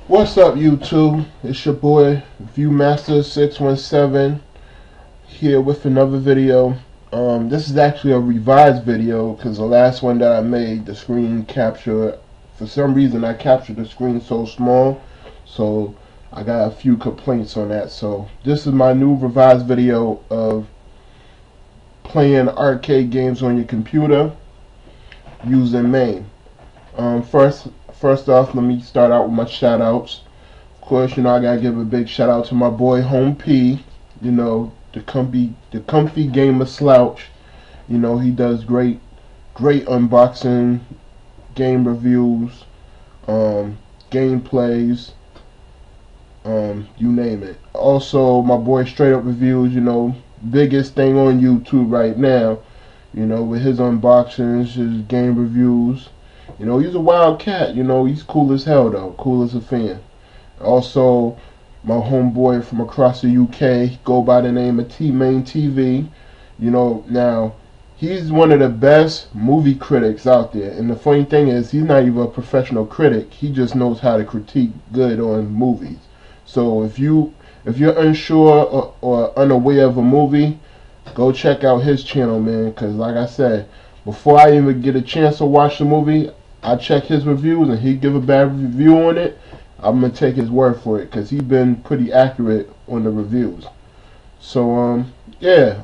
What's up, YouTube? It's your boy Viewmaster617 here with another video. This is actually a revised video because the last one that I made, the screen capture, for some reason I captured the screen so small, so I got a few complaints on that. So this is my new revised video of playing arcade games on your computer using MAME. First off, let me start out with my shout outs. Of course, I gotta give a big shout out to my boy Home P, the comfy gamer slouch. He does great unboxing, game reviews, gameplays, you name it. Also, my boy Straight Up Reviews, biggest thing on YouTube right now, with his unboxings, his game reviews. He's a wild cat. He's cool as hell though, cool as a fan. Also, my homeboy from across the UK, go by the name of T-Main TV. Now he's one of the best movie critics out there. And the funny thing is, he's not even a professional critic. He just knows how to critique good on movies. So if you're unsure or unaware of a movie, go check out his channel, man. Because like I said, before I even get a chance to watch the movie, I check his reviews, and he give a bad review on it, I'm gonna take his word for it because he's been pretty accurate on the reviews. So yeah.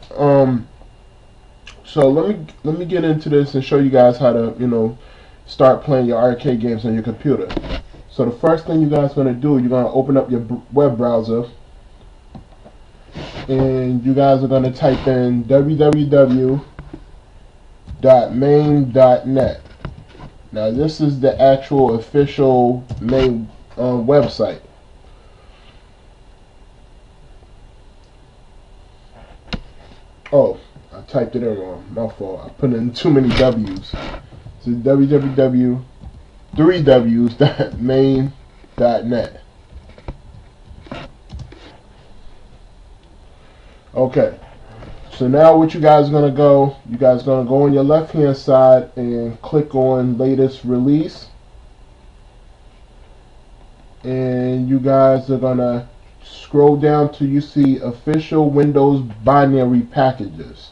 So let me get into this and show you guys how to start playing your arcade games on your computer. So the first thing you guys are gonna do, you're gonna open up your web browser, and you guys are gonna type in www.mame.net. Now this is the actual official MAME website. Oh, I typed it in wrong. My fault. I put in too many W's. So www.mame.net. Okay. So now what you guys are going to go on your left hand side and click on latest release. And you guys are going to scroll down till you see official Windows binary packages.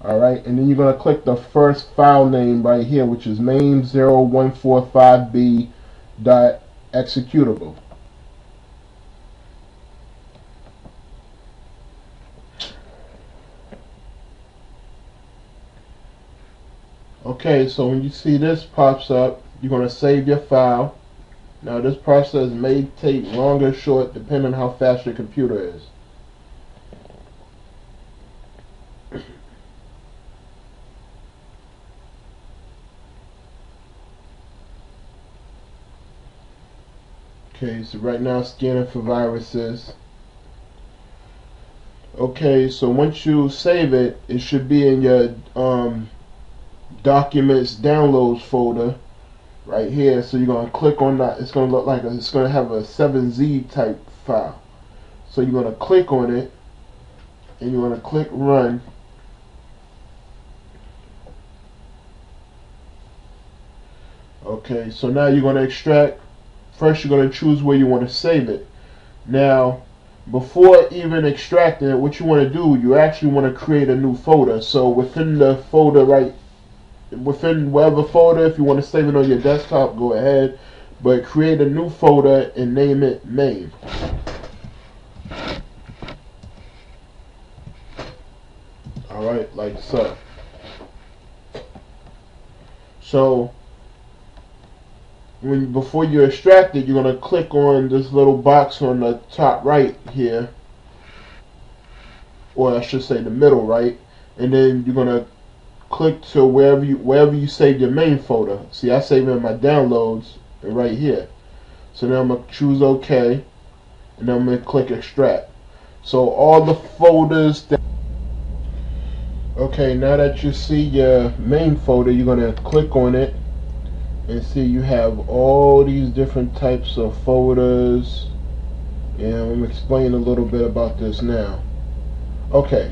Alright, and then you're going to click the first file name right here, which is MAME0145B.executable. Okay, so when you see this pops up, you're going to save your file. Now this process may take long or short depending on how fast your computer is. Okay, so right now scanning for viruses. Okay, so once you save it, it should be in your documents downloads folder right here. So you're going to click on that. It's going to look like it's going to have a 7Z type file. So you're going to click on it and you're going to click run. Okay, so now you're going to extract. First you're going to choose where you want to save it. Now before even extracting it, what you want to do, you actually want to create a new folder. So within the folder, within whatever folder, if you want to save it on your desktop, go ahead, but create a new folder and name it MAME. Alright, like so. So before you extract it, you're going to click on this little box on the top right here, or I should say the middle right, and then you're going to click to wherever you save your main folder. See, I save it in my downloads right here. So now I'm going to choose OK, and then I'm going to click extract. So all the folders okay, now that you see your main folder, you're going to click on it and see you have all these different types of folders, and I'm going to explain a little bit about this now. Okay,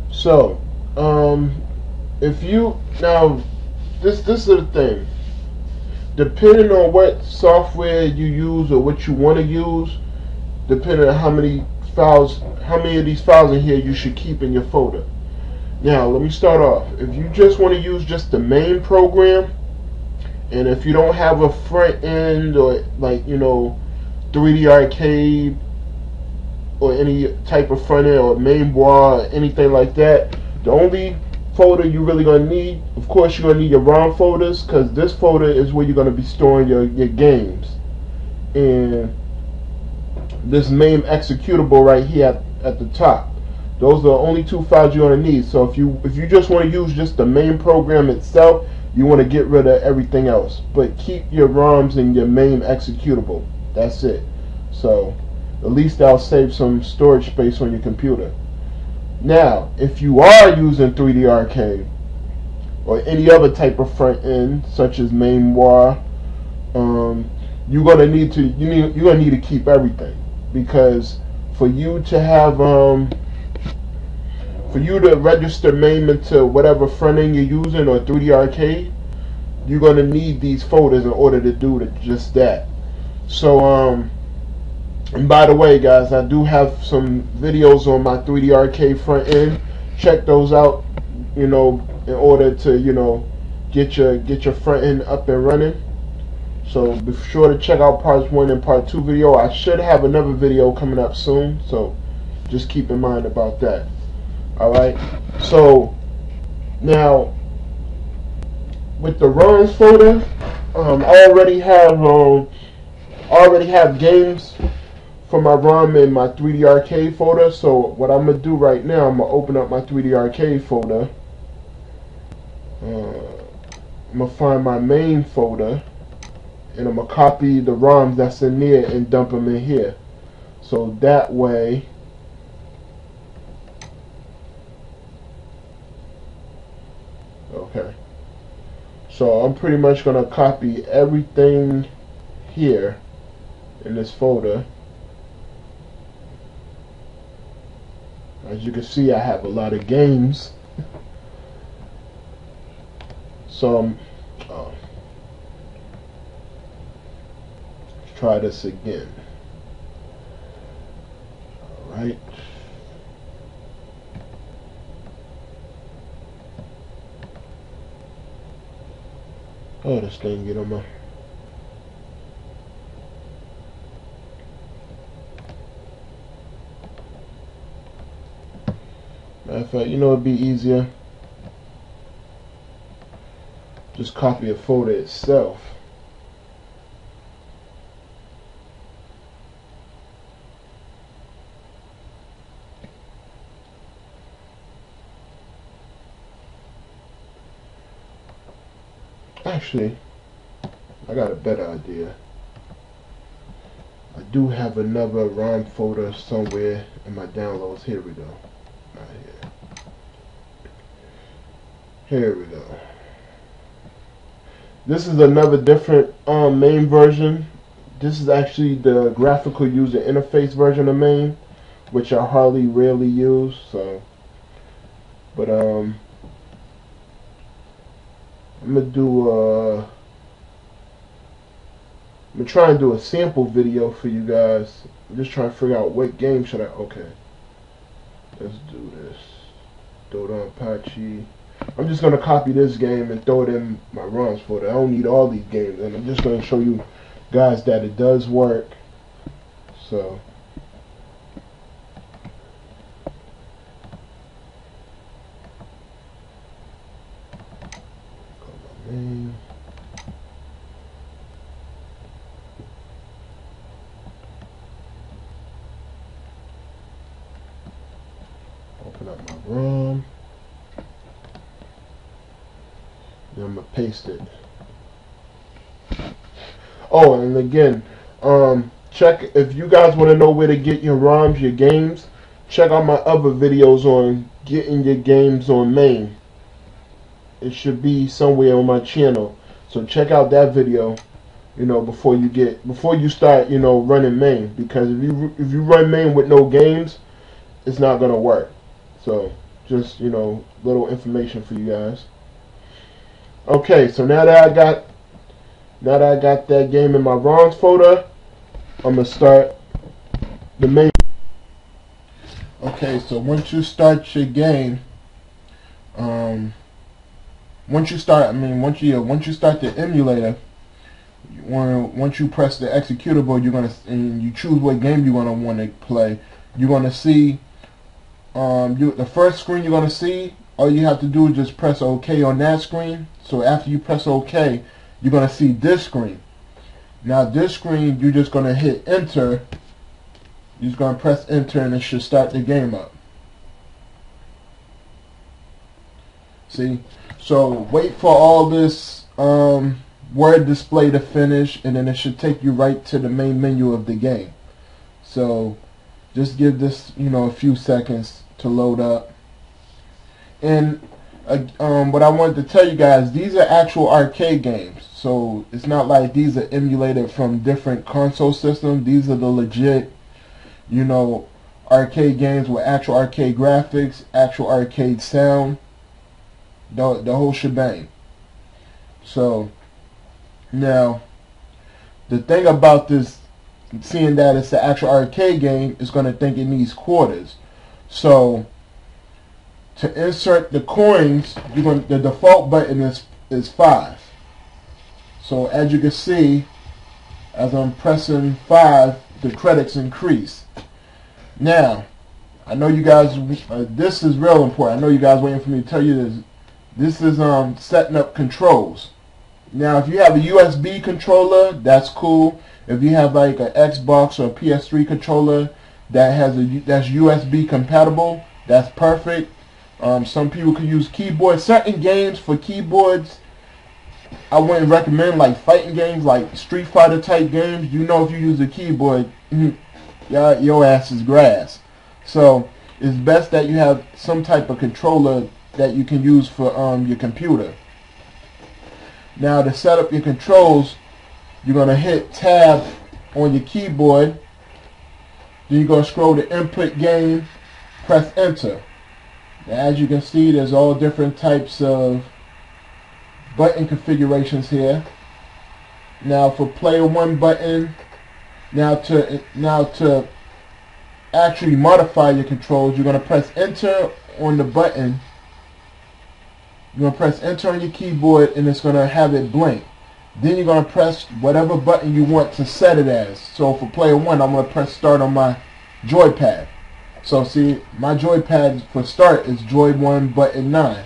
so if you now this is the thing. depending on what software you use or what you want to use, depending on how many of these files in here you should keep in your folder. Now, let me start off. If you just want to use just the MAME program, and if you don't have a front end or 3D Arcade or any type of front end or MAME or anything like that, the only folder you're really going to need, of course, you're going to need your ROM folders, because this folder is where you're going to be storing your games. And this MAME executable right here at the top. Those are the only two files you're going to need. So if you just want to use just the MAME program itself, you want to get rid of everything else. But keep your ROMs and your MAME executable. That's it. So at least that'll save some storage space on your computer. Now, if you are using 3D Arcade or any other type of front end, such as MAME War, you're gonna need to keep everything, because for you to have for you to register MAME into whatever front end you're using or 3D Arcade, you're gonna need these folders in order to do just that. So and by the way, guys, I do have some videos on my 3D Arcade front end. Check those out, in order to, get your front end up and running. So be sure to check out parts 1 and part 2 video. I should have another video coming up soon, so just keep in mind about that. Alright, so now with the ROMs folder, I already have games for my ROM in my 3D Arcade folder. So what I'm going to do right now, I'm going to open up my 3D Arcade folder. I'm going to find my main folder, and I'm going to copy the ROMs that's in there and dump them in here. So that way, okay. So I'm pretty much going to copy everything here in this folder. As you can see, I have a lot of games. So let's try this again. Alright. Oh, this thing get on my... Matter of fact, it'd be easier. Just copy a folder itself. Actually, I got a better idea. I do have another ROM folder somewhere in my downloads. Here we go. Right here. Here we go. This is another different MAME version. This is actually the graphical user interface version of MAME, which I rarely use. So, but I'm gonna try and do a sample video for you guys. I'm just trying to figure out what game should I. Okay, let's do this. Throw it on Apache. I'm just gonna copy this game and throw it in my ROMs folder. I don't need all these games, and I'm just gonna show you guys that it does work. So. Open up my ROM. Then I'm gonna paste it. Oh, and again, check if you guys want to know where to get your ROMs, your games. Check out my other videos on getting your games on MAME. It should be somewhere on my channel. So check out that video, before you start, running MAME. Because if you run MAME with no games, it's not gonna work. So just little information for you guys. Okay, so now that I got Now that I got that game in my ROMs folder, I'm gonna start the MAME. Okay, so once you start your game, once you start the emulator, once you press the executable, and you choose what game you're gonna want to play. You're gonna see the first screen you're gonna see. All you have to do is just press OK on that screen. So after you press OK, you're gonna see this screen. Now this screen, you're just gonna hit enter. You're just gonna press enter, and it should start the game up. See? So wait for all this word display to finish, and then it should take you right to the main menu of the game. So just give this, a few seconds to load up. And what I wanted to tell you guys, these are actual arcade games. So it's not like these are emulated from different console systems. These are the legit, arcade games with actual arcade graphics, actual arcade sound, the whole shebang. So now the thing about this, seeing that it's the actual arcade game, is going to think it needs quarters. So to insert the coins, the default button is 5. So as you can see, as I'm pressing 5, the credits increase. Now, I know you guys, this is real important. I know you guys waiting for me to tell you this. This is setting up controls. Now, if you have a USB controller, that's cool. If you have like an Xbox or a PS3 controller that's USB compatible, that's perfect. Some people could use keyboards. Certain games for keyboards, I wouldn't recommend, like fighting games, like Street Fighter type games. If you use a keyboard, your ass is grass. So it's best that you have some type of controller that you can use for your computer. Now to set up your controls, you're going to hit tab on your keyboard. Then you're going to scroll to input game, press enter. Now, as you can see, there's all different types of button configurations here. Now for player 1 button, now to actually modify your controls, you're going to press enter on the button. You're going to press enter on your keyboard, and it's going to have it blank. Then you're going to press whatever button you want to set it as. So for player 1, I'm going to press start on my joypad. So see, my joypad for start is joy 1 button 9.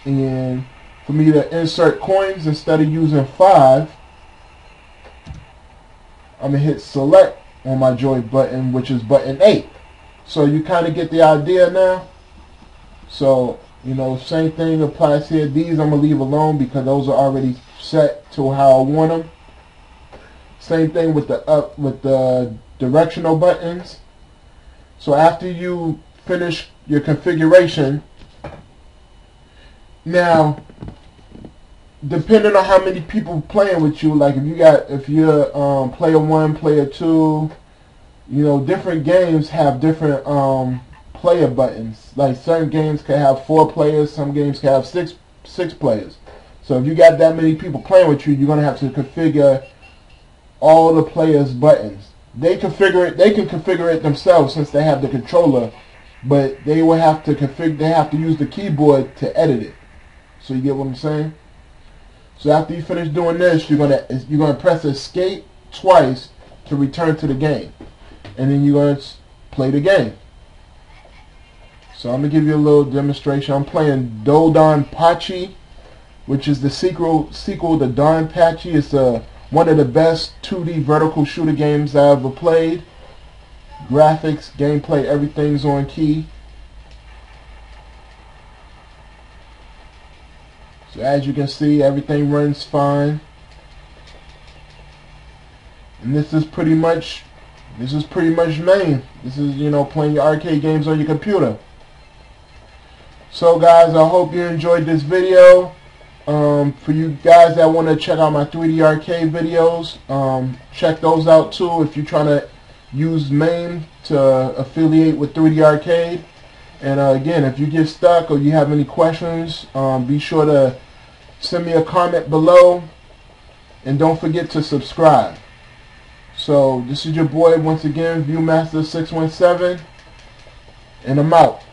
And for me to insert coins, instead of using 5, I'm going to hit select on my joy button, which is button 8. So you kind of get the idea now. So, same thing applies here. These I'm going to leave alone because those are already set to how I want them. Same thing with the directional buttons. So after you finish your configuration, now depending on how many people playing with you, like if you're player 1, player 2, different games have different player buttons. Like certain games can have 4 players, some games can have six players. So if you got that many people playing with you, you're gonna have to configure all the players' buttons. They can configure it themselves since they have the controller, but they will have to They have to use the keyboard to edit it. So you get what I'm saying? So after you finish doing this, you're gonna press escape twice to return to the game, and then you're gonna play the game. So I'm gonna give you a little demonstration. I'm playing Dodonpachi, which is the sequel to Donpachi. It's one of the best 2D vertical shooter games I ever played. Graphics, gameplay, everything's on key. So as you can see, everything runs fine. And this is pretty much MAME. This is, playing your arcade games on your computer. So guys, I hope you enjoyed this video. For you guys that want to check out my 3D arcade videos, check those out too if you're trying to use MAME to affiliate with 3D arcade. And again, if you get stuck or you have any questions, be sure to send me a comment below. and don't forget to subscribe. So this is your boy once again, Viewmaster 617, and I'm out.